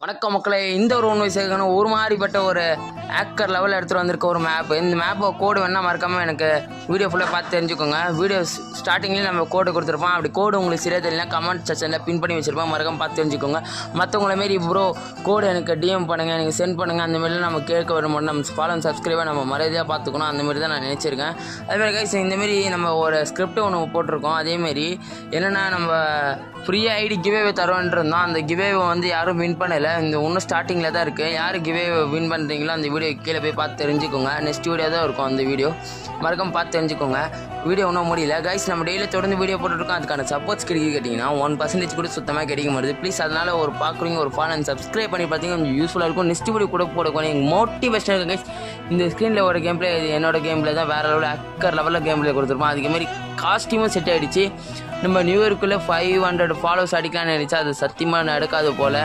வணக்கம் மக்களே, இந்த ஒரு உண்மை சேர்க்கணும் ஒரு மாதிரிப்பட்ட ஒரு ஆக்கர் லெவலில் எடுத்துகிட்டு வந்திருக்க ஒரு மேப். இந்த மேப்பை கோடு வேணால் மறக்காமல் எனக்கு வீடியோ ஃபுல்லாக பார்த்து தெரிஞ்சுக்கோங்க. வீடியோ ஸ்டார்டிங்லேயும் நம்ம கோடு கொடுத்துருப்போம். அப்படி கோடு உங்களுக்கு சரியாக தெரியல கமெண்ட் செக்ஷனில் பின் பண்ணி வச்சுருப்போம், மறக்காமல் பார்த்து தெரிஞ்சுக்கோங்க. மற்றவங்கள மாரி ப்ரோ கோடு எனக்கு டிஎம் பண்ணுங்கள், நீங்கள் சென்ட் பண்ணுங்கள், அந்தமாரிலாம் நம்ம கேட்க வரும். நம்ம ஃபாலோ சப்ஸ்கிரைபாக நம்ம மரியாதையாக பார்த்துக்கணும். அந்தமாரி தான் நான் நினச்சிருக்கேன். அதேமாதிரி கைஸ் இந்தமாரி நம்ம ஒரு ஸ்கிரிப்ட் ஒன்று போட்டிருக்கோம். அதேமாரி என்னென்னா நம்ம ஃப்ரீயாக ஐடி கிவேவே தரோன்ட்டு இருந்தோம். அந்த கிவேவை வந்து யாரும் வின் பண்ணலை. இந்த இன்னும் ஸ்டார்டிங்கில் தான் இருக்குது. யார் கிவே வின் பண்ணுறீங்களோ அந்த வீடியோ கீழே போய் பார்த்து தெரிஞ்சுக்கோங்க. நெக்ஸ்ட் வீடியோ தான் இருக்கும் அந்த வீடியோ, மறக்காமல் பார்த்து தெரிஞ்சுக்கோங்க. வீடியோ ஒன்றும் முடியல கைஸ், நம்ம டெய்லியும் தொடர்ந்து வீடியோ போட்டுருக்கோம். அதுக்கான சப்போர்ட்ஸ் கிடைக்க கேட்டிங்கன்னா 1% கூட சுத்தமாக கிடைக்க மாட்டுது. ப்ளீஸ் அதனால் ஒரு பார்க்குறீங்க ஒரு ஃபாலோ அண்ட் சப்ஸ்கிரைப் பண்ணி பார்த்தீங்கன்னா கொஞ்சம் யூஸ்ஃபுல்லாக இருக்கும். நெக்ஸ்ட் வீடியோ கூட போடக்கூடிய எங்கள் மோட்டிவேஷன் இருக்குது கைஸ். இந்த ஸ்க்ரீனில் ஒரு கேம் பிளே, என்னோட கேம் பிளே தான் வேறு லெவலில் அக்கர் லெவலில் கேம் பிளே கொடுத்துருப்போம். அதுக்கேமாரி காஸ்டியூமும் செட் ஆகிடுச்சு. நம்ம நியூ இயர்க்குள்ளே 500 ஃபாலோவர்ஸ் அடிக்கலாம்னு நினச்சா அது சத்தியமாக நடக்காது போல்.